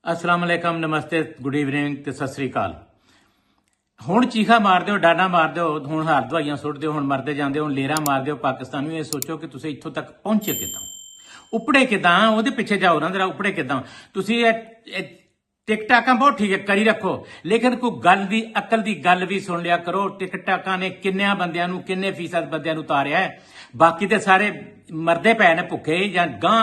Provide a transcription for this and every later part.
अस्सलाम वालेकुम, नमस्ते, गुड ईवनिंग ते सत श्री अकाल। हुण चीखा मार दो, डाडा मार दो, हुण हार दवाइयां सुट दो, हुण मरदे जांदे, हुण लेरा मार दो। पाकिस्तान नूं ये सोचो कि तुसीं इत्थों तक पहुंचे किदां, उपड़े किदां, ਉਹਦੇ ਪਿੱਛੇ ਜਾਓ ਨਾ जरा। उपड़े किदां ਤੁਸੀਂ टिकटाकां बहुत ठीक है करी रखो, लेकिन कोई गल दी अकल दी गल भी सुन लिया करो। टिकटाकां ने किन्ने बंदियां नूं, किन्ने फीसद बंदियां नूं उतारिया है, बाकी ते सारे मरदे पए ने भुखे। जां गां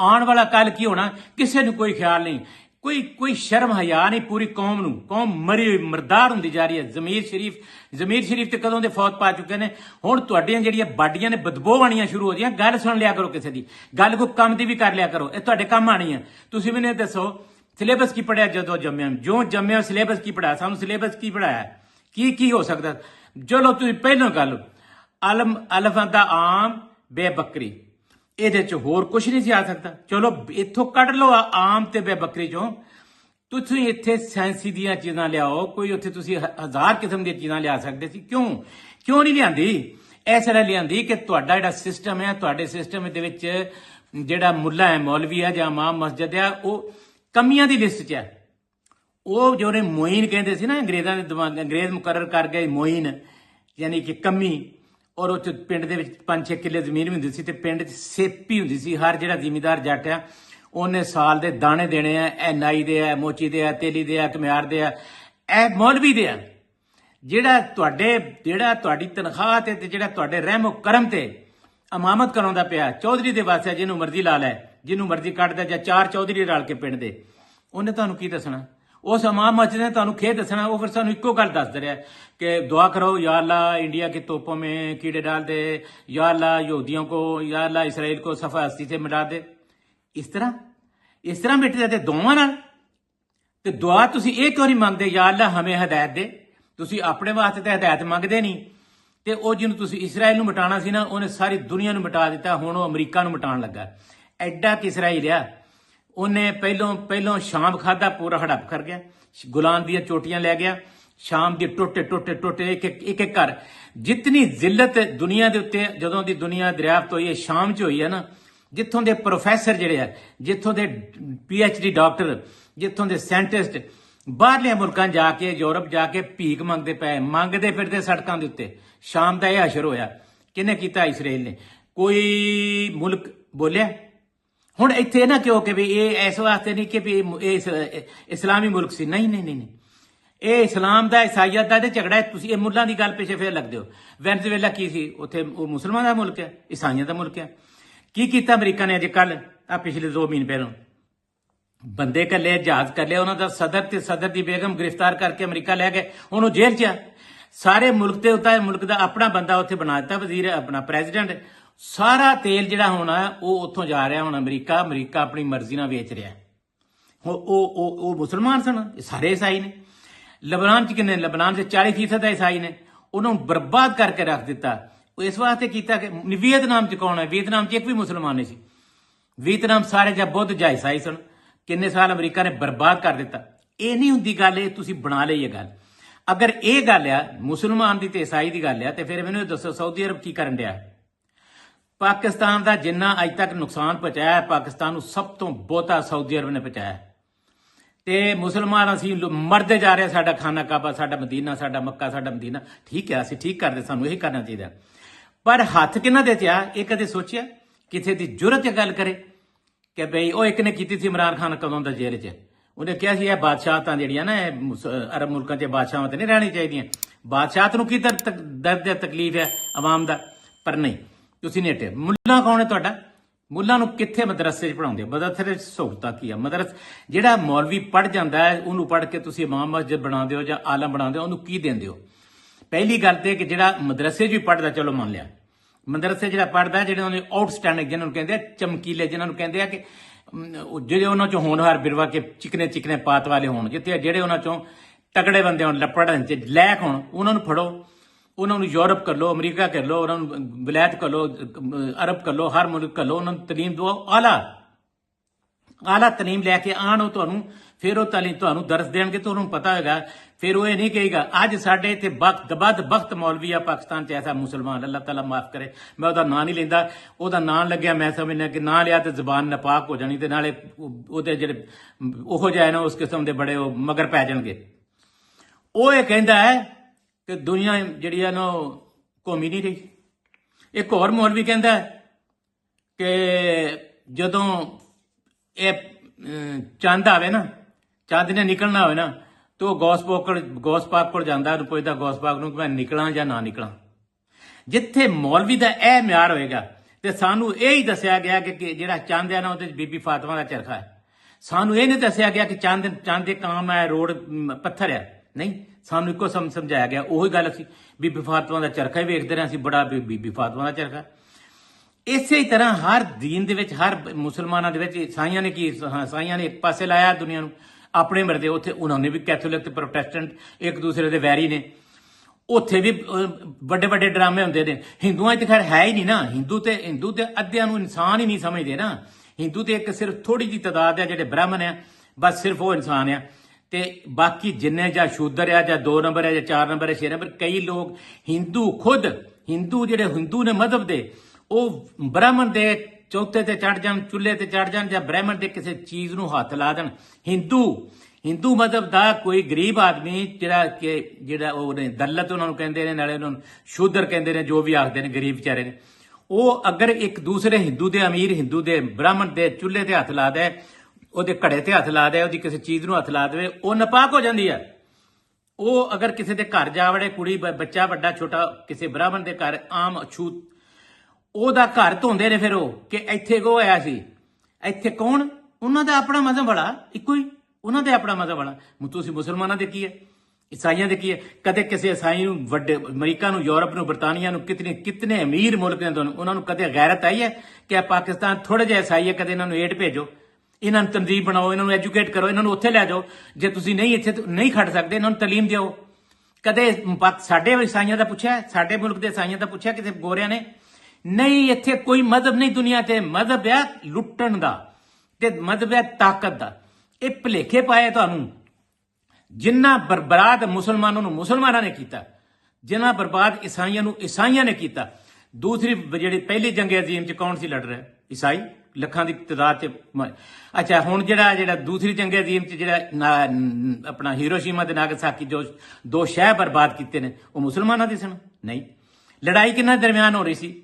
आउण वाला कल की होना किसी नूं कोई ख्याल नहीं, कोई कोई शर्म हया नहीं। पूरी कौम नूं, कौम मरी हुई मरदार हुंदी जा रही है। जमीर शरीफ ते कदों दे फौत पा चुके ने। हुण तुहाडियां जेहड़ियां बाडियां ने बदबू आणियां शुरू हो जाईयां। गल सुन लिया करो, किसी दी गल कोई काम दी भी कर लिया करो, ये तुहाडे काम आनी है। तुसीं मैनूं दसो सिलेबस की पढ़िया, जो जम्मे जो जम्मे सिलेबस की पढ़ाया, सानू सिलेबस की पढ़ाया, की हो सकता। चलो तुम पहलों गल अलफ दा आम बेबकरी, ਇਹਦੇ ਚ ਹੋਰ ਕੁਝ ਨਹੀਂ ਸੀ ਆ ਸਕਦਾ। ਚਲੋ ਇੱਥੋਂ ਕੱਢ ਲਓ ਆਮ ਤੇ ਬੇਬਕਰੀ ਚੋਂ। ਤੁਸੀਂ ਇੱਥੇ ਸਾਇੰਸੀ ਦੀਆਂ ਚੀਜ਼ਾਂ ਲਿਆਓ, ਕੋਈ ਉੱਥੇ ਤੁਸੀਂ ਹਜ਼ਾਰ ਕਿਸਮ ਦੀਆਂ ਚੀਜ਼ਾਂ ਲਿਆ ਸਕਦੇ ਸੀ। ਕਿਉਂ ਨਹੀਂ ਲਿਆਂਦੀ? ਇਸ ਤਰ੍ਹਾਂ ਲਿਆਂਦੀ ਕਿ ਤੁਹਾਡਾ ਜਿਹੜਾ ਸਿਸਟਮ ਹੈ, ਤੁਹਾਡੇ ਸਿਸਟਮ ਦੇ ਵਿੱਚ ਜਿਹੜਾ ਮੁੱਲਾ ਹੈ, ਮੌਲਵੀ ਹੈ ਜਾਂ ਇਮਾਮ ਮਸਜਿਦ ਹੈ, ਉਹ ਕਮੀਆਂ ਦੀ ਲਿਸਟ 'ਚ ਹੈ। ਉਹ ਜਿਹੜੇ ਮੋਇਨ ਕਹਿੰਦੇ ਸੀ ਨਾ, ਅੰਗਰੇਜ਼ਾਂ ਦੇ ਦਿਮਾਗ, ਅੰਗਰੇਜ਼ ਮੁਕਰਰ ਕਰ ਗਏ ਮੋਇਨ, ਯਾਨੀ ਕਿ ਕਮੀ। ਔਰ ਉੱਥੇ ਪਿੰਡ ਦੇ ਵਿੱਚ 5-6 ਕਿੱਲੇ ਜ਼ਮੀਨ ਵੀ ਹੁੰਦੀ ਸੀ ਤੇ ਪਿੰਡ 'ਚ ਸੇਪੀ ਹੁੰਦੀ ਸੀ। ਹਰ ਜਿਹੜਾ ਜ਼ਿਮੀਂਦਾਰ ਜੱਟ ਆ ਉਹਨੇ ਸਾਲ ਦੇ ਦਾਣੇ ਦੇਣੇ ਆ। ਇਹ ਨਾਈ ਦੇ ਆ, ਮੋਚੀ ਦੇ ਆ, ਤੇਲੀ ਦੇ ਆ, ਘੁਮਿਆਰ ਦੇ ਆ, ਇਹ ਮੌਲਵੀ ਦੇ ਆ। ਜਿਹੜਾ ਤੁਹਾਡੀ ਤਨਖਾਹ ਤੇ ਜਿਹੜਾ ਤੁਹਾਡੇ ਰਹਿਮੋ ਕਰਮ ਤੇ ਇਮਾਮਤ ਕਰਾਉਂਦਾ ਪਿਆ, ਚੌਧਰੀ ਦੇ ਵਾਸਤੇ ਜਿਹਨੂੰ ਮਰਜ਼ੀ ਲਾ ਲੈ, ਜਿਹਨੂੰ ਮਰਜ਼ੀ ਕੱਢਦਾ, ਜਾਂ 4 ਚੌਧਰੀ ਰਲ ਕੇ ਪਿੰਡ ਦੇ, ਉਹਨੇ ਤੁਹਾਨੂੰ ਕੀ ਦੱਸਣਾ? उस इमाम मस्जिद ने तुहानू खे दसना। वो फिर सानू इक्को गल दस रहा कि दुआ करो, या अल्लाह इंडिया की तोपों में कीड़े डाल दे, या अल्लाह यहूदियों को, या अल्लाह इसराइल को सफा हस्ती से मिटा दे। इस तरह मिट जाते दुआवां नाल। ते दुआ तुसी ये क्यों नहीं मंगदे, या अल्लाह हमें हदायत दे? तुसी अपने वास्ते तो हदायत मंगदे नहीं। ते ओ जिन्होंने तुसी इसराइल नूं मिटाना सी ना, उन्हें सारी दुनिया नूं मिटा दिता। हुण वो अमरीका नूं मिटाण लगा। एडा कि इसराइल आ, उन्हें पहलों शाम खादा, पूरा हड़प कर गया, गुलाम दी चोटियां लै गया। शाम दी टोटे एक घर। जितनी जिल्लत दुनिया के उत्ते जदों दी दुनिया दरियाफ्त हुई है, शाम च हुई है ना, जिथों के प्रोफैसर जिहड़े आ, जिथों के PhD डॉक्टर, जिथों के साइंटिस्ट बाहरले मुल्कां जाके, यूरोप जाके भीख मंगदे फिरदे सड़कों के उत्ते। शाम का यह हशर होया। किहने कीता? इसराइल ने। कोई मुल्क बोलिया? हुण इत्थे ना क्यों कि भी ये इस वास्ते नहीं कि भी इस्लामी मुल्क सी, नहीं, ये इस्लाम का, ईसाईयत का झगड़ा है। तुसीं मुल्लां दी गल पिछे फिर लगदे हो। वेनेजुएला की सी? उत्थे मुसलमानां दा मुल्क है, ईसाइयां दा मुल्क है। की कीता अमरीका ने? अजे कल पिछले 2 महीने पहलों बंदे कल्ले, जहाज कर लिया, उन्हां दा सदर ते सदर दी बेगम गिरफ्तार करके अमरीका लै गए। हुण ओह जेल च आ। सारे मुल्क ते उत्ता मुल्क दा अपना बंदा उत्थे बना दिता वजीर, अपना प्रेजिडेंट। सारा तेल जिहड़ा होना वो उत्थों जा रहा हुण अमरीका अपनी मर्जी नाल वेच रहा है। वो मुसलमान सन, सारे ईसाई ने। लबनान च किन्ने? लबनान से 40% ईसाई ने। उन्होंने बर्बाद करके रख दिता। इस वास्ते किया कि वियतनाम च कौन है? वियतनाम च एक भी मुसलमान नहीं सी। वियतनाम सारे या बुद्ध या ईसाई सन। किन्ने साल अमरीका ने बर्बाद कर दिता। ये नहीं हुंदी गल, ये तुसीं बना लई गल। अगर ये गल आ मुसलमान की ते ईसाई की गल आ, तो फिर मैनूं दसो सऊदी अरब की करन दिया? पाकिस्तान का जिन्ना अज तक नुकसान पहुंचाया, पाकिस्तान सब तो बहुता सऊदी अरब ने पहुंचाया। ते मुसलमान असीं मरदे जा रहे, साडा खाना काबा, साडा मदीना, साडा मक्का, साडा मदीना ठीक है, असीं ठीक करदे, सानूं यही करना चाहिए। पर हथ किन्हां दे च आ? ये कदे सोचिया? किसी की जुरत गल करे कि बई वो एक ने की थी इमरान खान कदों दा जेल च? उन्हें कहा सी बादशाहतां जिहड़ियां ना अरब मुल्कां च बादशाहां ते नहीं रहनी चाहिए। बादशाहत नूं की दर्द तकलीफ है अवाम दा? पर नहीं, तुसीं नहीं हटे। मुल्ला कौन है तुहाडा? मुल्ला नूं कित्थे मदरसे च पढ़ाउंदे? मदरसे च सहूलतां की आ? जिहड़ा मौलवी पढ़ जांदा है, उहनूं पढ़ के तुसीं इमाम मस्जिद बनाउंदे हो जां आलम बनाउंदे हो, उहनूं की दिंदे हो? पहली गल ते कि जिहड़ा मदरसे च भी पढ़दा, चलो मान लिया मदरसे जिहड़ा पढ़दा, जिहड़े उहने आउटस्टैंडिंग, जिन्हां नूं कहंदे आ चमकीले, जिन्हां नूं कहंदे आ कि ਜਿਹੜੇ ਉਹਨਾਂ ਚੋਂ ਹੋਣਹਾਰ ਬਿਰਵਾ ਕੇ ਚਿਕਨੇ ਪਾਤ ਵਾਲੇ ਹੋਣ, ਜਿੱਥੇ ਜਿਹੜੇ ਉਹਨਾਂ ਚੋਂ ਤਗੜੇ ਬੰਦੇ ਹੋਣ, ਪੜ੍ਹਨ ਚ ਲੈਕ ਹੋਣ, ਉਹਨਾਂ ਨੂੰ ਫੜੋ, ਉਹਨਾਂ ਨੂੰ ਯੂਰਪ ਕਰ ਲਓ, ਅਮਰੀਕਾ ਕਰ ਲਓ, ਉਹਨਾਂ ਨੂੰ ਵਿਲਾਇਤ ਕਰ ਲਓ, ਅਰਬ ਕਰ ਲਓ, ਹਰ ਮੁਲਕ ਕਰ ਲਓ, ਉਹਨਾਂ ਨੂੰ ਤਾਲੀਮ ਦਿਓ, ਆਲਾ ਆਲਾ ਤਲੀਮ ਲੈ ਕੇ ਆਣ, ਉਹ ਤੁਹਾਨੂੰ ਫਿਰ ਉਹ ਤਾਲੀਮ ਤੁਹਾਨੂੰ ਦਰਸ ਦੇਣਗੇ, ਤੁਹਾਨੂੰ ਪਤਾ ਹੋਏਗਾ। ਫਿਰ ਉਹ ਇਹ ਨਹੀਂ ਕਹੇਗਾ ਅੱਜ ਸਾਡੇ ਇੱਥੇ ਬਖਤ ਮੌਲਵੀ ਆ ਪਾਕਿਸਤਾਨ 'ਚ ਐਸਾ ਮੁਸਲਮਾਨ, ਅੱਲਾਹ ਤਾਲਾ ਮਾਫ ਕਰੇ, ਮੈਂ ਉਹਦਾ ਨਾਂ ਨਹੀਂ ਲੈਂਦਾ, ਉਹਦਾ ਨਾਂ ਲੱਗਿਆ ਮੈਂ ਸਮਝਣਾ ਕਿ ਨਾਂ ਲਿਆ ਤੇ ਜ਼ਬਾਨ ਨਾਪਾਕ ਹੋ ਜਾਣੀ, ਤੇ ਨਾਲੇ ਉਹਦੇ ਜਿਹੜੇ ਉਹੋ ਜਿਹੇ ਨਾ ਉਸ ਕਿਸਮ ਦੇ ਬੜੇ ਉਹ ਮਗਰ ਪੈ ਜਾਣਗੇ। ਉਹ ਇਹ ਕਹਿੰਦਾ ਹੈ ਕਿ ਦੁਨੀਆ ਜਿਹੜੀ ਆ ਨਾ ਘੁੰਮ ਹੀ ਨਹੀਂ ਰਹੀ। ਇੱਕ ਹੋਰ ਮੌਲਵੀ ਕਹਿੰਦਾ ਕਿ ਜਦੋਂ ਇਹ ਚੰਦ ਆਵੇ ਨਾ, ਚੰਦ ਨੇ ਨਿਕਲਣਾ ਹੋਵੇ ਨਾ, ਤੇ ਉਹ ਗੌਸ ਪਾਕ ਕੋਲ ਜਾਂਦਾ, ਉਹਨੂੰ ਪੁੱਛਦਾ ਗੌਸ ਪਾਕ ਨੂੰ ਕਿ ਮੈਂ ਨਿਕਲਾਂ ਜਾਂ ਨਾ ਨਿਕਲਾਂ। ਜਿੱਥੇ ਮੌਲਵੀ ਦਾ ਇਹ ਮਿਆਰ ਹੋਏਗਾ, ਤੇ ਸਾਨੂੰ ਇਹ ਹੀ ਦੱਸਿਆ ਗਿਆ ਕਿ ਜਿਹੜਾ ਚੰਦ ਹੈ ਨਾ ਉਹਦੇ 'ਚ ਬੀਬੀ ਫਾਤਿਮਾ ਦਾ ਚਰਖਾ ਹੈ। ਸਾਨੂੰ ਇਹ ਨਹੀਂ ਦੱਸਿਆ ਗਿਆ ਕਿ ਚੰਦ ਦੇ ਕਾਮ ਹੈ, ਰੋਡ ਪੱਥਰ ਹੈ, ਨਹੀਂ, ਸਾਨੂੰ ਇੱਕੋ ਸਮਝਾਇਆ ਗਿਆ। ਉਹੀ ਗੱਲ ਸੀ, ਬੀਬੀ ਫਾਤਿਮਾ ਦਾ ਚਰਖਾ ਹੀ ਵੇਖਦੇ ਰਹੇ ਅਸੀਂ, ਬੜਾ ਬੀਬੀ ਫਾਤਿਮਾ ਦਾ ਚਰਖਾ। ਇਸੇ ਹੀ ਤਰ੍ਹਾਂ ਹਰ ਦੀਨ ਦੇ ਵਿੱਚ, ਹਰ ਮੁਸਲਮਾਨਾਂ ਦੇ ਵਿੱਚ ਈਸਾਈਆਂ ਨੇ ਕੀ, ਈਸਾਈਆਂ ਨੇ ਇੱਕ ਪਾਸੇ ਲਾਇਆ ਦੁਨੀਆ ਨੂੰ ਆਪਣੇ ਮਰਦੇ, ਉੱਥੇ ਉਹਨਾਂ ਨੇ ਵੀ ਕੈਥੋਲਿਕ ਤੇ ਪ੍ਰੋਟੈਸਟੈਂਟ ਇੱਕ ਦੂਸਰੇ ਦੇ ਵੈਰੀ ਨੇ, ਉੱਥੇ ਵੀ ਵੱਡੇ ਵੱਡੇ ਡਰਾਮੇ ਹੁੰਦੇ ਨੇ। ਹਿੰਦੂਆਂ 'ਚ ਖੈਰ ਹੈ ਹੀ ਨਹੀਂ ਨਾ, ਹਿੰਦੂ ਤੇ ਅੱਧਿਆਂ ਨੂੰ ਇਨਸਾਨ ਹੀ ਨਹੀਂ ਸਮਝਦੇ ਨਾ। ਹਿੰਦੂ ਤੇ ਇੱਕ ਸਿਰਫ ਥੋੜੀ ਜਿਹੀ ਤਾਦਾਦ ਹੈ ਜਿਹੜੇ ਬ੍ਰਾਹਮਣ ਆ, ਬਸ ਸਿਰਫ ਉਹ ਇਨਸਾਨ ਆ, ਤੇ ਬਾਕੀ ਜਿੰਨੇ ਜਾਂ ਸ਼ੂਦਰ ਆ, ਜਾਂ 2 ਨੰਬਰ ਆ, ਜਾਂ 4 ਨੰਬਰ ਆ, 6 ਨੰਬਰ। ਕਈ ਲੋਕ ਹਿੰਦੂ ਜਿਹੜੇ ਹਿੰਦੂ ਨੇ ਮਜ਼ਹਬ ਦੇ, ਉਹ ਬ੍ਰਾਹਮਣ ਦੇ ਚੌਥੇ ਤੇ ਚੜ ਜਾਣ, ਚੁੱਲ੍ਹੇ ਤੇ ਚੜ ਜਾਣ, ਜਾਂ ਬ੍ਰਾਹਮਣ ਦੇ ਕਿਸੇ ਚੀਜ਼ ਨੂੰ ਹੱਥ ਲਾ ਦੇਣ। ਹਿੰਦੂ ਮਜ਼ਹਬ ਦਾ ਕੋਈ ਗਰੀਬ ਆਦਮੀ ਜਿਹੜਾ ਉਹ ਨੇ ਦਲਤ ਉਹਨਾਂ ਨੂੰ ਕਹਿੰਦੇ ਨੇ, ਨਾਲੇ ਉਹਨਾਂ ਨੂੰ ਸ਼ੂਦਰ ਕਹਿੰਦੇ ਨੇ, ਜੋ ਵੀ ਆਖਦੇ ਨੇ, ਗਰੀਬ ਵਿਚਾਰੇ ਨੇ, ਉਹ ਅਗਰ ਇੱਕ ਦੂਸਰੇ ਹਿੰਦੂ ਦੇ ਅਮੀਰ ਹਿੰਦੂ ਦੇ ਬ੍ਰਾਹਮਣ ਦੇ ਚੁੱਲ੍ਹੇ ਤੇ ਹੱਥ ਲਾ ਦੇ, ਉਹਦੇ ਘੜੇ ਤੇ ਹੱਥ ਲਾ ਦੇ, ਉਹਦੀ ਕਿਸੇ ਚੀਜ਼ ਨੂੰ ਹੱਥ ਲਾ ਦੇਵੇ, ਉਹ ਨਾਪਾਕ ਹੋ ਜਾਂਦੀ ਹੈ। ਉਹ ਅਗਰ ਕਿਸੇ ਦੇ ਘਰ ਜਾ ਵੜੇ, ਕੁੜੀ ਬੱਚਾ ਵੱਡਾ ਛੋਟਾ ਕਿਸੇ ਬ੍ਰਾਹਮਣ ਦੇ ਘਰ, ਆਮ ਅਛੂਤ, ਉਹਦਾ ਘਰ ਧੋਂਦੇ ਨੇ ਫਿਰ ਉਹ ਕਿ ਇੱਥੇ ਕੋ ਆਇਆ ਸੀ, ਇੱਥੇ ਕੌਣ, ਉਹਨਾਂ ਦਾ ਆਪਣਾ ਮਜ਼ਹਬ ਵਾਲਾ ਇੱਕੋ ਹੀ, ਉਹਨਾਂ ਦੇ ਆਪਣਾ ਮਜ਼ਹਬ ਵਾਲਾ। ਤੁਸੀਂ ਮੁਸਲਮਾਨਾਂ ਦੇ ਕੀ ਹੈ, ਈਸਾਈਆਂ ਦੇ ਕੀ ਹੈ? ਕਦੇ ਕਿਸੇ ਈਸਾਈ ਨੂੰ, ਵੱਡੇ ਅਮਰੀਕਾ ਨੂੰ, ਯੂਰਪ ਨੂੰ, ਬਰਤਾਨੀਆ ਨੂੰ, ਕਿਤਨੇ ਅਮੀਰ ਮੁਲਕ ਨੇ, ਉਹਨਾਂ ਨੂੰ ਕਦੇ ਗੈਰਤ ਆਈ ਹੈ ਕਿ ਪਾਕਿਸਤਾਨ ਥੋੜੇ ਜਿਹੇ ਈਸਾਈ ਹੈ, ਕਦੇ ਇਹਨਾਂ ਨੂੰ ਏਡ ਭੇਜੋ, ਇਹਨਾਂ ਨੂੰ ਤਨਜ਼ੀਮ ਬਣਾਓ, ਇਹਨਾਂ ਨੂੰ ਐਜੂਕੇਟ ਕਰੋ, ਇਹਨਾਂ ਨੂੰ ਉੱਥੇ ਲੈ ਜਾਓ, ਜੇ ਤੁਸੀਂ ਨਹੀਂ ਇੱਥੇ ਨਹੀਂ ਖੜ ਸਕਦੇ ਇਹਨਾਂ ਨੂੰ ਤਾਲੀਮ ਦਿਓ। ਕਦੇ ਸਾਡੇ ਈਸਾਈਆਂ ਦਾ ਪੁੱਛਿਆ, ਸਾਡੇ ਮੁਲਕ ਦੇ ਈਸਾਈਆਂ ਦਾ ਪੁੱਛਿਆ ਕਿਸੇ ਗੋਰਿਆਂ ਨੇ? ਨਹੀਂ, ਇੱਥੇ ਕੋਈ ਮਜ਼ਹਬ ਨਹੀਂ ਦੁਨੀਆ ਤੇ। ਮਜ਼ਹਬ ਹੈ ਲੁੱਟਣ ਦਾ ਤੇ ਮਜ਼ਹਬ ਹੈ ਤਾਕਤ ਦਾ। ਇਹ ਭੁਲੇਖੇ ਪਾਏ ਤੁਹਾਨੂੰ। ਜਿੰਨਾ ਬਰਬਾਦ ਮੁਸਲਮਾਨਾਂ ਨੇ ਕੀਤਾ, ਜਿੰਨਾ ਬਰਬਾਦ ਈਸਾਈਆਂ ਨੇ ਕੀਤਾ। ਦੂਸਰੀ ਜਿਹੜੀ ਪਹਿਲੀ ਜੰਗ ਅਜ਼ੀਮ ਚ ਕੌਣ ਸੀ ਲੜ ਰਿਹਾ? ਈਸਾਈ, ਲੱਖਾਂ ਦੀ ਤਾਦਾਦ ਚ। ਅੱਛਾ, ਹੁਣ ਜਿਹੜਾ ਦੂਸਰੀ ਜੰਗ ਅਜ਼ੀਮ ਚ ਜਿਹੜਾ ਆਪਣਾ ਹੀਰੋਸ਼ੀਮਾ ਤੇ ਨਾਗਾਸਾਕੀ ਜੋ 2 ਸ਼ਹਿਰ ਬਰਬਾਦ ਕੀਤੇ ਨੇ, ਉਹ ਮੁਸਲਮਾਨਾਂ ਦੇ ਸਨ? ਨਹੀਂ। ਲੜਾਈ ਕਿਹਨਾਂ ਦਰਮਿਆਨ ਹੋ ਰਹੀ ਸੀ?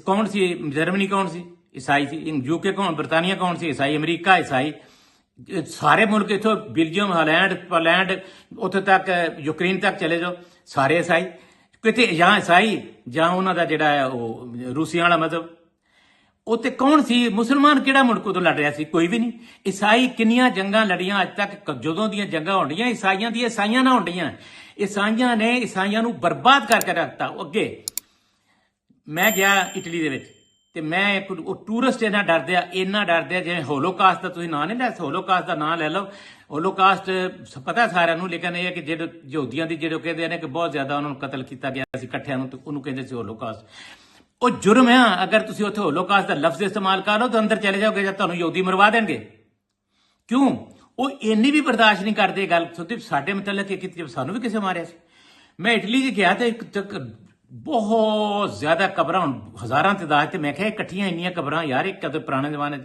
ਕੌਣ ਸੀ? ਜਰਮਨੀ ਕੌਣ ਸੀ? ਈਸਾਈ ਸੀ। UK ਕੌਣ? ਬਰਤਾਨੀਆ ਕੌਣ ਸੀ? ਈਸਾਈ। ਅਮਰੀਕਾ ਈਸਾਈ। ਸਾਰੇ ਮੁਲਕ ਇੱਥੋਂ ਬੈਲਜੀਅਮ, ਹਾਲੈਂਡ, ਪੋਲੈਂਡ, ਉੱਥੇ ਤੱਕ ਯੂਕਰੇਨ ਤੱਕ ਚਲੇ ਜਾਓ, ਸਾਰੇ ਈਸਾਈ। ਕਿਤੇ ਜਾਂ ਈਸਾਈ ਜਾਂ ਉਹਨਾਂ ਦਾ ਜਿਹੜਾ ਹੈ ਉਹ ਰੂਸੀਆਂ ਵਾਲਾ ਮਜ਼ਹਬ। ਉੱਥੇ ਕੌਣ ਸੀ? ਮੁਸਲਮਾਨ ਕਿਹੜਾ ਮੁਲਕ ਉਦੋਂ ਲੜ ਰਿਹਾ ਸੀ? ਕੋਈ ਵੀ ਨਹੀਂ। ਈਸਾਈ ਕਿੰਨੀਆਂ ਜੰਗਾਂ ਲੜੀਆਂ ਅੱਜ ਤੱਕ? ਜਦੋਂ ਦੀਆਂ ਜੰਗਾਂ ਹੋਣੀਆਂ ਈਸਾਈਆਂ ਨਾਲ ਹੋਣੀਆਂ। ਈਸਾਈਆਂ ਨੇ ਈਸਾਈਆਂ ਨੂੰ ਬਰਬਾਦ ਕਰਕੇ ਰੱਖਤਾ। ਅੱਗੇ ਮੈਂ ਗਿਆ ਇਟਲੀ ਦੇ ਵਿੱਚ, ਤੇ ਮੈਂ ਉਹ ਟੂਰਿਸਟ ਇੰਨਾ ਡਰਦੇ ਆ ਜਿਵੇਂ ਹੋਲੋਕਾਸਟ ਦਾ ਤੁਸੀਂ ਨਾਂ ਨਹੀਂ ਲੈ, ਹੋਲੋਕਾਸਟ ਦਾ ਨਾਂ ਲੈ ਲਓ। ਹੋਲੋਕਾਸਟ ਪਤਾ ਸਾਰਿਆਂ ਨੂੰ, ਲੇਕਿਨ ਇਹ ਹੈ ਕਿ ਜਿਹੜੇ ਯਹੂਦੀਆਂ ਦੀ ਜਿਹੜੇ ਕਹਿੰਦੇ ਨੇ ਕਿ ਬਹੁਤ ਜ਼ਿਆਦਾ ਉਹਨਾਂ ਨੂੰ ਕਤਲ ਕੀਤਾ ਗਿਆ ਸੀ ਇਕੱਠਿਆਂ ਨੂੰ, ਤੇ ਉਹਨੂੰ ਕਹਿੰਦੇ ਸੀ ਹੋਲੋਕਾਸਟ। ਉਹ ਜੁਰਮ ਹੈ। ਅਗਰ ਤੁਸੀਂ ਉੱਥੇ ਹੋਲੋਕਾਸਟ ਦਾ ਲਫ਼ਜ਼ ਇਸਤੇਮਾਲ ਕਰ ਲਓ ਤਾਂ ਅੰਦਰ ਚਲੇ ਜਾਓਗੇ ਜਾਂ ਤੁਹਾਨੂੰ ਯਹੂਦੀ ਮਰਵਾ ਦੇਣਗੇ। ਕਿਉਂ? ਉਹ ਇੰਨੀ ਵੀ ਬਰਦਾਸ਼ਤ ਨਹੀਂ ਕਰਦੇ ਗੱਲ। ਸਾਡੇ ਮਤਲਬ ਕਿ ਸਾਨੂੰ ਵੀ ਕਿਸੇ ਮਾਰਿਆ ਸੀ। ਮੈਂ ਇਟਲੀ 'ਚ ਗਿਆ ਤੇ ਬਹੁਤ ਜ਼ਿਆਦਾ ਕਬਰਾਂ, ਹਜ਼ਾਰਾਂ ਤਾਦਾਦ ਤੇ। ਮੈਂ ਕਿਹਾ ਇਕੱਠੀਆਂ ਇੰਨੀਆਂ ਕਬਰਾਂ ਯਾਰ, ਇੱਕ ਕਦੇ ਪੁਰਾਣੇ ਜ਼ਮਾਨੇ 'ਚ।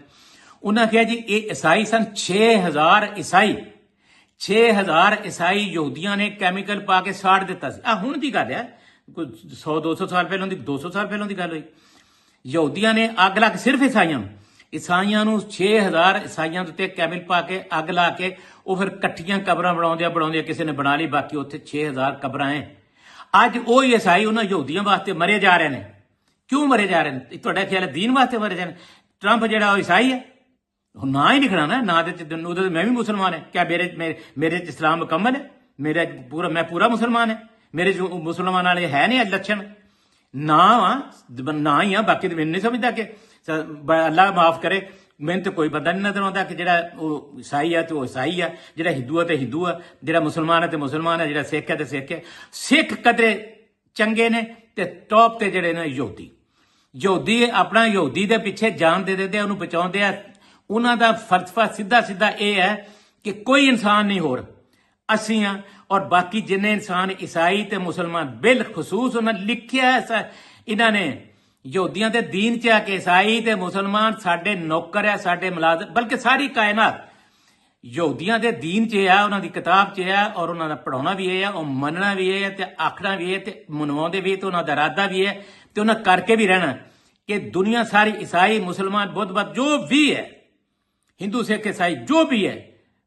ਉਹਨਾਂ ਕਿਹਾ ਜੀ ਇਹ ਈਸਾਈ ਸਨ 6000 ਈਸਾਈ। 6000 ਈਸਾਈ ਯਹੂਦੀਆਂ ਨੇ ਕੈਮੀਕਲ ਪਾ ਕੇ ਸਾੜ ਦਿੱਤਾ ਸੀ। ਆ ਹੁਣ ਦੀ ਗੱਲ ਹੈ, ਕੋਈ 100-200 ਸਾਲ ਪਹਿਲਾਂ ਦੀ, 200 ਸਾਲ ਪਹਿਲਾਂ ਦੀ ਗੱਲ ਹੋਈ। ਯਹੂਦੀਆਂ ਨੇ ਅੱਗ ਲਾ ਕੇ, ਸਿਰਫ ਈਸਾਈਆਂ ਨੂੰ 6000 ਈਸਾਈਆਂ ਦੇ ਉੱਤੇ ਕੈਮੀਕਲ ਪਾ ਕੇ ਅੱਗ ਲਾ ਕੇ ਉਹ ਫਿਰ ਇਕੱਠੀਆਂ ਕਬਰਾਂ ਬਣਾਉਂਦੇ ਕਿਸੇ ਨੇ ਬਣਾ ਲਈ, ਬਾਕੀ ਉੱਥੇ 6000 ਕਬਰਾਂ ਹੈ। ਅੱਜ ਉਹ ਈਸਾਈ ਉਹਨਾਂ ਯਹੂਦੀਆਂ ਵਾਸਤੇ ਮਰੇ ਜਾ ਰਹੇ ਨੇ। ਕਿਉਂ ਮਰੇ ਜਾ ਰਹੇ ਨੇ? ਤੁਹਾਡਾ ਖਿਆਲ ਹੈ ਦੀਨ ਵਾਸਤੇ ਮਰੇ ਜਾ ਰਹੇ? ਟਰੰਪ ਜਿਹੜਾ ਉਹ ਈਸਾਈ ਹੈ, ਨਾ ਹੀ ਲਿਖਣਾ ਨਾ, ਨਾ ਦੇ ਉਹਦੇ ਮੈਂ ਵੀ ਮੁਸਲਮਾਨ ਹੈ। ਕਿਆ ਮੇਰੇ ਚ ਇਸਲਾਮ ਮੁਕੰਮਲ ਹੈ? ਮੈਂ ਪੂਰਾ ਮੁਸਲਮਾਨ ਹੈ। ਮੇਰੇ ਜੋ ਮੁਸਲਮਾਨ ਵਾਲੇ ਹੈ ਨਹੀਂ ਲੱਛਣ? ਨਾ ਹੀ ਆ। ਬਾਕੀ ਤਾਂ ਮੈਨੂੰ ਨਹੀਂ ਸਮਝਦਾ ਕਿ ਅੱਲਾ ਮਾਫ ਕਰੇ, ਮੈਨੂੰ ਤਾਂ ਕੋਈ ਬੰਦਾ ਨਹੀਂ ਨਜ਼ਰ ਆਉਂਦਾ ਕਿ ਜਿਹੜਾ ਉਹ ਈਸਾਈ ਆ ਤੇ ਉਹ ਈਸਾਈ ਆ, ਜਿਹੜਾ ਹਿੰਦੂ ਆ ਤੇ ਹਿੰਦੂ ਆ, ਜਿਹੜਾ ਮੁਸਲਮਾਨ ਹੈ ਤੇ ਮੁਸਲਮਾਨ ਹੈ, ਜਿਹੜਾ ਸਿੱਖ ਹੈ ਤੇ ਸਿੱਖ ਹੈ। ਸਿੱਖ ਕਦਰੇ ਚੰਗੇ ਨੇ ਤੇ ਟੌਪ ਤੇ ਜਿਹੜੇ ਨੇ ਯਹੂਦੀ ਆਪਣਾ ਯਹੂਦੀ ਦੇ ਪਿੱਛੇ ਜਾਨ ਦੇ ਦਿੰਦੇ ਆ, ਉਹਨੂੰ ਬਚਾਉਂਦੇ ਆ, ਉਹਨਾਂ ਦਾ ਫਲਸਫਾ ਸਿੱਧਾ ਸਿੱਧਾ ਇਹ ਹੈ ਕਿ ਕੋਈ ਇਨਸਾਨ ਨਹੀਂ ਹੋਰ, ਅਸੀਂ ਆ ਔਰ ਬਾਕੀ ਜਿੰਨੇ ਇਨਸਾਨ ਈਸਾਈ ਤੇ ਮੁਸਲਮਾਨ ਬਿਲਖਸੂਸ ਉਹਨਾਂ ਲਿਖਿਆ ਹੈ ਇਹਨਾਂ ਨੇ ਯਹੂਦੀਆਂ ਦੇ ਦੀਨ ਚ ਆ ਕੇ ਈਸਾਈ ਤੇ ਮੁਸਲਮਾਨ ਸਾਡੇ ਨੌਕਰ ਆ, ਸਾਡੇ ਮੁਲਾਜ਼ਮ, ਬਲਕਿ ਸਾਰੀ ਕਾਇਨਾਤ ਯਹੂਦੀਆਂ ਦੇ ਦੀਨ ਚ ਆ, ਉਹਨਾਂ ਦੀ ਕਿਤਾਬ ਚ ਆ ਔਰ ਉਹਨਾਂ ਦਾ ਪੜਾਉਣਾ ਵੀ ਇਹ ਆ, ਉਹ ਮੰਨਣਾ ਵੀ ਇਹ ਹੈ ਤੇ ਆਖਣਾ ਵੀ ਇਹ ਤੇ ਮਨਵਾਉਂਦੇ ਵੀ ਤੇ ਉਹਨਾਂ ਦਾ ਇਰਾਦਾ ਵੀ ਹੈ ਤੇ ਉਹਨਾਂ ਕਰਕੇ ਵੀ ਰਹਿਣਾ ਕਿ ਦੁਨੀਆ ਸਾਰੀ ਈਸਾਈ ਮੁਸਲਮਾਨ ਬੁੱਧ ਜੋ ਵੀ ਹੈ, ਹਿੰਦੂ ਸਿੱਖ ਈਸਾਈ ਜੋ ਵੀ ਹੈ,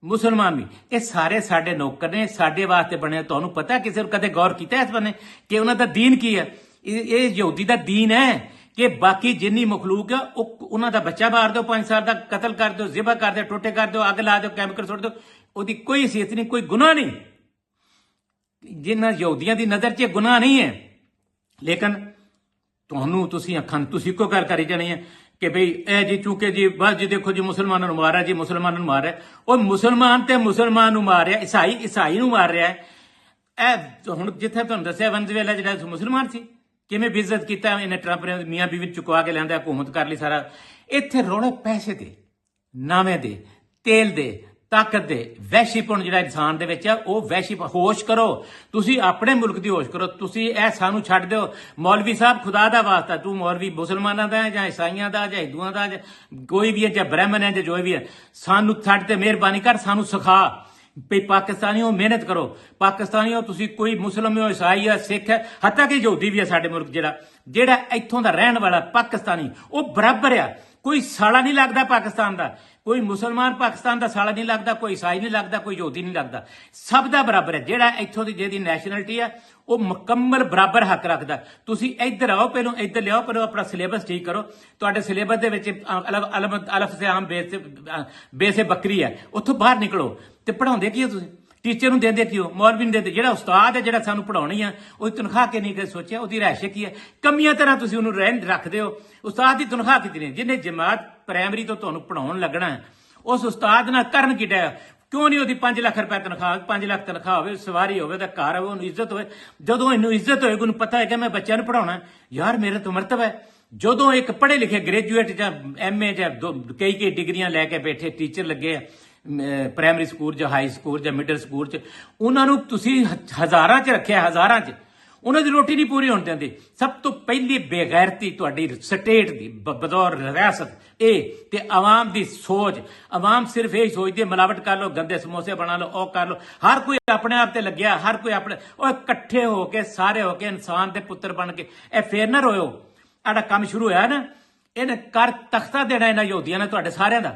ਮੁਸਲਮਾਨ ਵੀ, ਇਹ ਸਾਰੇ ਸਾਡੇ ਨੌਕਰ ਨੇ, ਸਾਡੇ ਵਾਸਤੇ ਬਣੇ। ਤੁਹਾਨੂੰ ਪਤਾ ਕਿਸੇ ਨੂੰ ਕਦੇ ਗੌਰ ਕੀਤਾ ਇਸ ਬੰਨੇ ਕਿ ਉਹਨਾਂ ਦਾ ਦੀਨ ਕੀ ਹੈ? ਇਹ ਯਹੂਦੀ ਦਾ ਦੀਨ ਹੈ ਕਿ ਬਾਕੀ ਜਿੰਨੀ ਮਖਲੂਕ ਹੈ ਉਹ ਉਹਨਾਂ ਦਾ ਬੱਚਾ ਮਾਰ ਦਿਓ, 5 ਸਾਲ ਦਾ ਕਤਲ ਕਰ ਦਿਓ, ਜ਼ਿਬਾ ਕਰ ਦਿਓ, ਟੋਟੇ ਕਰ ਦਿਓ, ਅੱਗ ਲਾ ਦਿਓ, ਕੈਮੀਕਲ ਸੁੱਟ ਦਿਓ, ਉਹਦੀ ਕੋਈ ਹੈਸੀਅਤ ਨਹੀਂ, ਕੋਈ ਗੁਨਾਹ ਨਹੀਂ। ਜਿਨ੍ਹਾਂ ਯਹੂਦੀਆਂ ਦੀ ਨਜ਼ਰ 'ਚ ਇਹ ਗੁਨਾਹ ਨਹੀਂ ਹੈ। ਲੇਕਿਨ ਤੁਸੀਂ ਅੱਖਾਂ ਤੁਸੀਂ ਇੱਕੋ ਗੱਲ ਕਰੀ ਜਾਣੀ ਹੈ ਕਿ ਬਈ ਇਹ ਜੀ ਚੂਕੇ ਜੀ ਬਸ ਜੀ ਦੇਖੋ ਜੀ ਮੁਸਲਮਾਨਾਂ ਨੂੰ ਮਾਰਿਆ ਜੀ, ਮੁਸਲਮਾਨਾਂ ਨੂੰ ਮਾਰਿਆ। ਉਹ ਮੁਸਲਮਾਨ ਤੇ ਮੁਸਲਮਾਨ ਨੂੰ ਮਾਰ ਰਿਹਾ, ਈਸਾਈ ਨੂੰ ਮਾਰ ਰਿਹਾ। ਇਹ ਹੁਣ ਜਿੱਥੇ ਤੁਹਾਨੂੰ ਦੱਸਿਆ ਵਨਜ਼ੁਏਲਾ ਜਿਹੜਾ ਮੁਸਲਮਾਨ ਸੀ, ਕਿਵੇਂ ਬੇਇੱਜ਼ਤ ਕੀਤਾ ਇਹਨੇ ਟਰੰਪ ਨੇ, ਮੀਆਂ ਬੀਵੀ ਚੁਕਵਾ ਕੇ ਲਿਆਂਦਾ, ਹਕੂਮਤ ਕਰ ਲਈ ਸਾਰਾ। ਇੱਥੇ ਰੌਲੇ ਪੈਸੇ ਦੇ, ਨਾਵੇਂ ਦੇ, ਤੇਲ ਦੇ, ਤਾਕਤ ਦੇ, ਵਹਿਸ਼ੀਪਣ ਜਿਹੜਾ ਇਨਸਾਨ ਦੇ ਵਿੱਚ ਆ, ਉਹ ਹੋਸ਼ ਕਰੋ। ਤੁਸੀਂ ਆਪਣੇ ਮੁਲਕ ਦੀ ਹੋਸ਼ ਕਰੋ। ਤੁਸੀਂ ਇਹ ਸਾਨੂੰ ਛੱਡ ਦਿਓ। ਮੌਲਵੀ ਸਾਹਿਬ ਖੁਦਾ ਦਾ ਵਾਸਤਾ, ਤੂੰ ਮੌਲਵੀ ਮੁਸਲਮਾਨਾਂ ਦਾ ਹੈ ਜਾਂ ਈਸਾਈਆਂ ਦਾ ਜਾਂ ਹਿੰਦੂਆਂ ਦਾ ਜਾਂ ਕੋਈ ਵੀ ਹੈ, ਜਾਂ ਬ੍ਰਾਹਮਣ ਹੈ ਜਾਂ ਜੋ ਵੀ ਹੈ, ਸਾਨੂੰ ਛੱਡ ਤੇ ਮਿਹਰਬਾਨੀ ਕਰ, ਸਾਨੂੰ ਸਿਖਾ ਵੀ ਪਾਕਿਸਤਾਨੀਓ ਮਿਹਨਤ ਕਰੋ। ਪਾਕਿਸਤਾਨੀਓ ਤੁਸੀਂ ਕੋਈ ਮੁਸਲਮ ਹੋ, ਈਸਾਈ ਹੈ, ਸਿੱਖ ਹੈ, ਹੱਤਾ ਕਿ ਯਹੂਦੀ ਵੀ ਹੈ ਸਾਡੇ ਮੁਲਕ ਜਿਹੜਾ ਇੱਥੋਂ ਦਾ ਰਹਿਣ ਵਾਲਾ ਪਾਕਿਸਤਾਨੀ, ਉਹ ਬਰਾਬਰ ਆ। ਕੋਈ ਸਾਲਾ ਨਹੀਂ ਲੱਗਦਾ ਪਾਕਿਸਤਾਨ ਦਾ, ਕੋਈ ਮੁਸਲਮਾਨ ਪਾਕਿਸਤਾਨ ਦਾ ਸਾਲਾ ਨਹੀਂ ਲੱਗਦਾ, ਕੋਈ ਈਸਾਈ ਨਹੀਂ ਲੱਗਦਾ, ਕੋਈ ਯਹੂਦੀ ਨਹੀਂ ਲੱਗਦਾ, ਸਭ ਦਾ ਬਰਾਬਰ ਹੈ। ਜਿਹੜਾ ਇੱਥੋਂ ਦੀ ਜਿਹਦੀ ਨੈਸ਼ਨੈਲਿਟੀ ਆ ਉਹ ਮੁਕੰਮਲ ਬਰਾਬਰ ਹੱਕ ਰੱਖਦਾ। ਤੁਸੀਂ ਇੱਧਰ ਆਓ, ਪਹਿਲਾਂ ਇੱਧਰ ਲਿਆਓ, ਪਹਿਲਾਂ ਆਪਣਾ ਸਿਲੇਬਸ ਠੀਕ ਕਰੋ। ਤੁਹਾਡੇ ਸਿਲੇਬਸ ਦੇ ਵਿੱਚ ਅਲਫ ਸੇ ਆਮ ਬੇਸੇ ਬੱਕਰੀ ਹੈ, ਉੱਥੋਂ ਬਾਹਰ ਨਿਕਲੋ। ਤੇ ਪੜਾਉਂਦੇ ਕੀ ਹੋ ਤੁਸੀਂ? ਟੀਚਰ ਨੂੰ ਦਿੰਦੇ ਕਿਉਂ? ਮੌਲਵੀ ਨੂੰ ਦਿੰਦੇ? ਜਿਹੜਾ ਉਸਤਾਦ ਹੈ ਜਿਹੜਾ ਸਾਨੂੰ ਪੜਾਉਣੀ ਆ, ਉਹਦੀ ਤਨਖਾਹ ਕਿੰਨੀ ਕਦੇ ਸੋਚਿਆ? ਉਹਦੀ ਰਹਿਸ਼ ਕੀ ਹੈ? ਕਮੀਆਂ ਤਰ੍ਹਾਂ ਤੁਸੀਂ ਉਹਨੂੰ ਰੱਖਦੇ ਹੋ। ਉਸਤਾਦ ਦੀ ਤਨਖਾਹ ਕਿਤਨੀ? ਜਿਹਨੇ ਜਮਾਤ ਪ੍ਰਾਇਮਰੀ ਤੋਂ ਤੁਹਾਨੂੰ ਪੜਾਉਣ ਲੱਗਣਾ ਹੈ, ਉਸ ਉਸਤਾਦ ਨਾਲ ਕਰਨ ਕੀ ਡਿਆ? ਕਿਉਂ ਨਹੀਂ ਉਹਦੀ 5 ਲੱਖ ਰੁਪਏ ਤਨਖਾਹ, 5 ਲੱਖ ਤਨਖਾਹ ਹੋਵੇ, ਸਵਾਰੀ ਹੋਵੇ, ਉਹਦਾ ਘਰ ਹੋਵੇ, ਉਹਨੂੰ ਇੱਜ਼ਤ ਹੋਵੇ। ਜਦੋਂ ਇਹਨੂੰ ਇੱਜ਼ਤ ਹੋਏਗੀ, ਉਹਨੂੰ ਪਤਾ ਹੈ ਕਿ ਮੈਂ ਬੱਚਿਆਂ ਨੂੰ ਪੜਾਉਣਾ, ਯਾਰ ਮੇਰੇ ਤੋਂ ਮਰਤਬਾ ਹੈ। ਜਦੋਂ ਇੱਕ ਪੜ੍ਹੇ ਲਿਖੇ ਗ੍ਰੈਜੂਏਟ ਜਾਂ MA ਜਾਂ ਕਈ ਡਿਗਰੀਆਂ ਲੈ ਕੇ ਬੈਠੇ ਟੀਚਰ ਲੱਗੇ ਆ ਪ੍ਰਾਇਮਰੀ ਸਕੂਲ ਜਾਂ ਹਾਈ ਸਕੂਲ ਜਾਂ ਮਿਡਲ ਸਕੂਲ 'ਚ, ਉਹਨਾਂ ਨੂੰ ਤੁਸੀਂ ਹਜ਼ਾਰਾਂ 'ਚ ਰੱਖਿਆ, ਹਜ਼ਾਰਾਂ 'ਚ, ਉਹਨਾਂ ਦੀ ਰੋਟੀ ਨਹੀਂ ਪੂਰੀ ਹੋਣ ਦਿੰਦੇ। ਸਭ ਤੋਂ ਪਹਿਲੀ ਬੇਗੈਰਤੀ ਤੁਹਾਡੀ ਸਟੇਟ ਦੀ ਬਤੌਰ ਰਿਆਸਤ ਇਹ ਤੇ ਆਵਾਮ ਦੀ ਸੋਚ। ਆਵਾਮ ਸਿਰਫ ਇਹ ਸੋਚਦੀ ਹੈ ਮਿਲਾਵਟ ਕਰ ਲਓ, ਗੰਦੇ ਸਮੋਸੇ ਬਣਾ ਲਓ, ਉਹ ਕਰ ਲਓ। ਹਰ ਕੋਈ ਆਪਣੇ ਆਪ ਤੇ ਲੱਗਿਆ, ਹਰ ਕੋਈ ਆਪਣੇ। ਉਹ ਇਕੱਠੇ ਹੋ ਕੇ ਸਾਰੇ ਹੋ ਕੇ ਇਨਸਾਨ ਦੇ ਪੁੱਤਰ ਬਣ ਕੇ ਇਹ ਫੇਰ ਨਾ ਰੋਇਓ। ਆੜਾ ਕੰਮ ਸ਼ੁਰੂ ਹੋਇਆ ਨਾ, ਇਹਨੇ ਕਰ ਤਖਤਾ ਦੇਣਾ ਇਹਨਾਂ ਯਹੂਦੀਆਂ ਨੇ ਤੁਹਾਡੇ ਸਾਰਿਆਂ ਦਾ।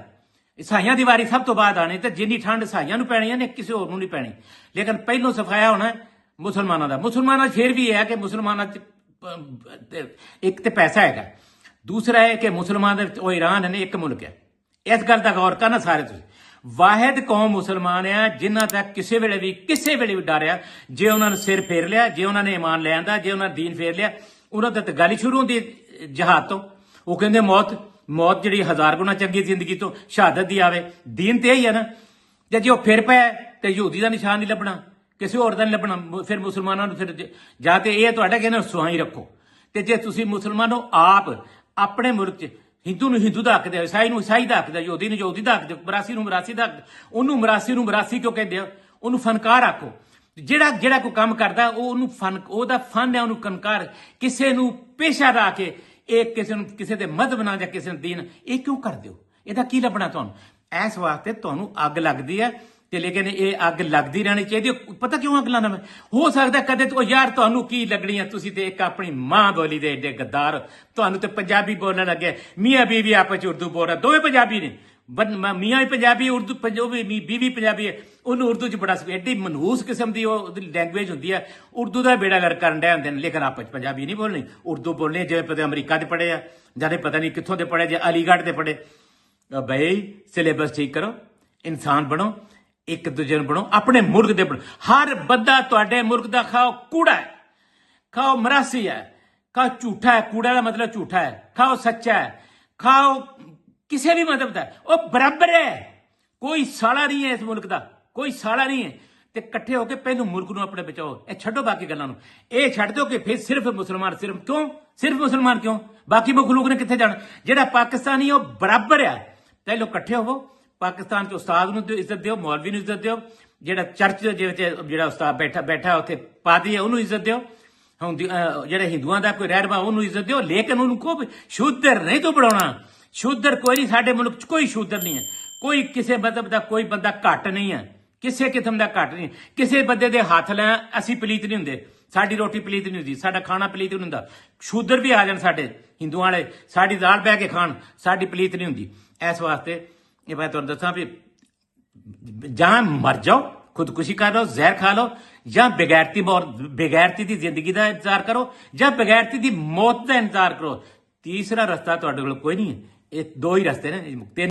ਈਸਾਈਆਂ ਦੀ ਵਾਰੀ ਸਭ ਤੋਂ ਬਾਅਦ ਆਣੀ, ਤੇ ਜਿੰਨੀ ਠੰਡ ਈਸਾਈਆਂ ਨੂੰ ਪੈਣੀ ਨੇ ਕਿਸੇ ਹੋਰ ਨੂੰ ਨਹੀਂ ਪੈਣੀ। ਲੇਕਿਨ ਪਹਿਲੋਂ ਸਫਾਇਆ ਹੋਣਾ ਮੁਸਲਮਾਨਾਂ ਦਾ। ਮੁਸਲਮਾਨਾਂ ਫੇਰ ਵੀ ਇਹ ਹੈ ਕਿ ਮੁਸਲਮਾਨਾਂ 'ਚ ਇੱਕ ਤੇ ਪੈਸਾ ਹੈਗਾ, ਦੂਸਰਾ ਹੈ ਕਿ ਮੁਸਲਮਾਨ ਦੇ ਉਹ ਈਰਾਨ ਨੇ ਇੱਕ ਮੁਲਕ ਹੈ। ਇਸ ਗੱਲ ਦਾ ਗੌਰ ਕਰਨਾ ਸਾਰੇ ਤੁਸੀਂ। ਵਾਹਿਦ ਕੌਮ ਮੁਸਲਮਾਨ ਆ ਜਿਨ੍ਹਾਂ ਤੱਕ ਕਿਸੇ ਵੇਲੇ ਵੀ ਡਰਿਆ। ਜੇ ਉਹਨਾਂ ਨੇ ਸਿਰ ਫੇਰ ਲਿਆ, ਜੇ ਉਹਨਾਂ ਨੇ ਈਮਾਨ ਲੈ ਆਂਦਾ, ਜੇ ਉਹਨਾਂ ਨੇ ਦੀਨ ਫੇਰ ਲਿਆ, ਉਹਨਾਂ ਤੇ ਗੱਲ ਹੀ ਸ਼ੁਰੂ ਹੁੰਦੀ ਜਹਾਦ ਤੋਂ। ਉਹ ਕਹਿੰਦੇ ਮੌਤ ਜਿਹੜੀ 1000 ਗੁਣਾ ਚੰਗੀ ਜ਼ਿੰਦਗੀ ਤੋਂ ਸ਼ਹਾਦਤ ਦੀ ਆਵੇ। ਦੀਨ ਤੇ ਇਹੀ ਹੈ ਨਾ। ਜੇ ਉਹ ਫਿਰ ਪਿਆ ਤੇ ਯਹੂਦੀ ਦਾ ਨਿਸ਼ਾਨ ਨਹੀਂ ਲੱਭਣਾ, ਕਿਸੇ ਹੋਰ ਦਾ ਨਹੀਂ ਲੱਭਣਾ। ਫਿਰ ਮੁਸਲਮਾਨਾਂ ਨੂੰ ਫਿਰ ਜਾਂ ਤੇ ਇਹ ਤੁਹਾਡਾ ਕਹਿੰਦੇ ਸੁਹਾਈ ਰੱਖੋ। ਤੇ ਜੇ ਤੁਸੀਂ ਮੁਸਲਮਾਨੋ ਆਪ ਆਪਣੇ ਮੁਲਕ 'ਚ ਹਿੰਦੂ ਨੂੰ ਹਿੰਦੂ ਦਾ ਹੱਕ ਦਿਓ, ਈਸਾਈ ਨੂੰ ਈਸਾਈ ਦਾ ਹੱਕ ਦਿਓ, ਯਹੂਦੀ ਨੂੰ ਯਹੂਦੀ ਦਾ ਹੱਕ ਦਿਓ, ਮਰਾਸੀ ਨੂੰ ਮਰਾਸੀ ਦਾ ਹੱਕ। ਉਹਨੂੰ ਮਰਾਸੀ ਕਿਉਂ ਕਹਿੰਦੇ ਹੋ? ਉਹਨੂੰ ਫਨਕਾਰ ਆਖੋ। ਜਿਹੜਾ ਕੋਈ ਕੰਮ ਕਰਦਾ ਉਹਨੂੰ ਉਹਦਾ ਫਨ ਹੈ, ਉਹਨੂੰ ਕਨਕਾਰ। ਕਿਸੇ ਨੂੰ ਪੇਸ਼ਾ ਲਾ ਕੇ ਇਹ ਕਿਸੇ ਦੇ ਮਜ਼ਹਬ ਨਾਲ ਜਾਂ ਕਿਸੇ ਨੂੰ ਦੀਨ, ਇਹ ਕਿਉਂ ਕਰਦੇ ਹੋ? ਇਹਦਾ ਕੀ ਲੱਭਣਾ ਤੁਹਾਨੂੰ? ਇਸ ਵਾਸਤੇ ਤੁਹਾਨੂੰ ਅੱਗ ਲੱਗਦੀ ਹੈ ਤੇ ਲੇਕਿਨ ਇਹ ਅੱਗ ਲੱਗਦੀ ਰਹਿਣੀ ਚਾਹੀਦੀ। ਪਤਾ ਕਿਉਂ ਅੱਗ ਲਾਣਾ? ਹੋ ਸਕਦਾ ਕਦੇ ਤੋਂ ਯਾਰ ਤੁਹਾਨੂੰ ਕੀ ਲੱਗਣੀ ਹੈ? ਤੁਸੀਂ ਤੇ ਇੱਕ ਆਪਣੀ ਮਾਂ ਬੋਲੀ ਦੇ ਏਡੇ ਗੱਦਾਰ। ਤੁਹਾਨੂੰ ਤੇ ਪੰਜਾਬੀ ਬੋਲਣ ਲੱਗੇ, ਮੀਆਂ ਬੀਵੀ ਆਪਸ ਚ ਉਰਦੂ ਬੋਲ ਰਿਹਾ, ਦੋਵੇਂ ਪੰਜਾਬੀ ਨੇ। ਮੀਆਂ ਵੀ ਪੰਜਾਬੀ, ਬੀਵੀ ਪੰਜਾਬੀ ਹੈ। ਉਹਨੂੰ ਉਰਦੂ ਚ ਬੜਾ ਐਡੀ ਮਨਹੂਸ ਕਿਸਮ ਦੀ ਉਹਦੀ ਲੈਂਗੁਏਜ ਹੁੰਦੀ ਹੈ। ਉਰਦੂ ਦਾ ਬੇੜਾ ਗਰ ਕਰਨ ਡਿਆ ਹੁੰਦੇ ਨੇ, ਲੇਕਿਨ ਆਪਸ ਚ ਪੰਜਾਬੀ ਨਹੀਂ ਬੋਲਣੀ, ਉਰਦੂ ਬੋਲਣੀ। ਜਿਵੇਂ ਪਤਾ ਅਮਰੀਕਾ ਦੇ ਪੜ੍ਹੇ ਆ, ਜਾਂ ਪਤਾ ਨਹੀਂ ਕਿੱਥੋਂ ਦੇ ਪੜ੍ਹੇ, ਜੇ ਅਲੀਗੜ੍ਹ ਦੇ ਪੜ੍ਹੇ। ਬਈ ਸਿਲੇਬਸ ਠੀਕ ਕਰੋ, ਇਨਸਾਨ ਬਣੋ, ਇੱਕ ਦੂਜੇ ਨੂੰ ਬਣੋ, ਆਪਣੇ ਮੁਲਕ ਦੇ ਬਣੋ। ਹਰ ਬੰਦਾ ਤੁਹਾਡੇ ਮੁਲਕ ਦਾ ਖਾਓ ਕੂੜਾ ਹੈ, ਖਾਓ ਮਰਾਸੀ ਹੈ, ਖਾਓ ਝੂਠਾ ਹੈ। ਕੂੜਾ ਦਾ ਮਤਲਬ ਝੂਠਾ ਹੈ। ਖਾਓ ਸੱਚਾ ਹੈ, ਖਾਓ ਕਿਸੇ ਵੀ ਮਤਲਬ ਦਾ, ਉਹ ਬਰਾਬਰ ਹੈ। ਕੋਈ ਸਾਲਾ ਨਹੀਂ ਹੈ ਇਸ ਮੁਲਕ ਦਾ, ਕੋਈ ਸਾਲਾ ਨਹੀਂ ਹੈ। ਤੇ ਇਕੱਠੇ ਹੋ ਕੇ ਪਹਿਲੋਂ ਮੁਲਕ ਨੂੰ ਆਪਣੇ ਬਚਾਓ। ਇਹ ਛੱਡੋ ਬਾਕੀ ਗੱਲਾਂ ਨੂੰ, ਇਹ ਛੱਡ ਦਿਓ ਕਿ ਫਿਰ ਸਿਰਫ ਮੁਸਲਮਾਨ। ਸਿਰਫ ਮੁਸਲਮਾਨ ਕਿਉਂ? ਬਾਕੀ ਮਖਲੂਕ ਨੇ ਕਿੱਥੇ ਜਾਣਾ? ਜਿਹੜਾ ਪਾਕਿਸਤਾਨੀ ਉਹ ਬਰਾਬਰ ਆ। ਤੇ ਲੋ ਇਕੱਠੇ ਹੋਵੋ। ਪਾਕਿਸਤਾਨ ਚ ਉਸਤਾਦ ਨੂੰ ਇੱਜ਼ਤ ਦਿਓ, ਮੌਲਵੀ ਨੂੰ ਇੱਜ਼ਤ ਦਿਓ, ਜਿਹੜਾ ਚਰਚ ਦੇ ਵਿੱਚ ਜਿਹੜਾ ਉਸਤਾਦ ਬੈਠਾ ਉੱਥੇ ਪਾਦੀ ਹੈ ਉਹਨੂੰ ਇੱਜ਼ਤ ਦਿਓ, ਹੁਣ ਜਿਹੜੇ ਹਿੰਦੂਆਂ ਦਾ ਕੋਈ ਰਹਿਨੁਮਾ ਉਹਨੂੰ ਇੱਜ਼ਤ ਦਿਓ, ਲੇਕਿਨ ਉਹਨੂੰ ਕਹੋ ਸ਼ੂਦਰ ਨਹੀਂ ਤੂੰ ਬਣਾਉਣਾ। ਸ਼ੂਦਰ ਕੋਈ ਨਹੀਂ, ਸਾਡੇ ਮੁਲਕ ਚ ਕੋਈ ਸ਼ੂਦਰ ਨਹੀਂ ਹੈ, ਕੋਈ ਕਿਸੇ ਮਤਲਬ ਦਾ ਕੋਈ ਬੰਦਾ ਘੱਟ ਨਹੀਂ ਹੈ, ਕਿਸੇ ਕਿਸਮ ਦਾ ਘੱਟ ਨਹੀਂ। ਕਿਸੇ ਬੰਦੇ ਦੇ ਹੱਥ ਲੈ ਅਸੀਂ ਪਲੀਤ ਨਹੀਂ ਹੁੰਦੇ, ਸਾਡੀ ਰੋਟੀ ਪਲੀਤ ਨਹੀਂ ਹੁੰਦੀ, ਸਾਡਾ ਖਾਣਾ ਪਲੀਤ ਨਹੀਂ ਹੁੰਦਾ। ਸ਼ੂਦਰ ਵੀ ਆ ਜਾਣ ਸਾਡੇ ਹਿੰਦੂਆਂ ਵਾਲੇ, ਸਾਡੀ ਦਾਲ ਬਹਿ ਕੇ ਖਾਣ, ਸਾਡੀ ਪਲੀਤ ਨਹੀਂ ਹੁੰਦੀ। ਇਸ ਵਾਸਤੇ ਇਹ ਮੈਂ ਤੁਹਾਨੂੰ ਦੱਸਾਂ ਵੀ ਜਾਂ ਮਰ ਜਾਓ, ਖੁਦਕੁਸ਼ੀ ਕਰ ਲਓ, ਜ਼ਹਿਰ ਖਾ ਲਓ, ਜਾਂ ਬਗੈਰਤੀ ਦੀ ਜ਼ਿੰਦਗੀ ਦਾ ਇੰਤਜ਼ਾਰ ਕਰੋ, ਜਾਂ ਬਗੈਰਤੀ ਦੀ ਮੌਤ ਦਾ ਇੰਤਜ਼ਾਰ ਕਰੋ। ਤੀਸਰਾ ਰਸਤਾ ਤੁਹਾਡੇ ਕੋਲ ਕੋਈ ਨਹੀਂ ਹੈ। ਇਹ ਦੋ ਹੀ ਰਸਤੇ ਨੇ।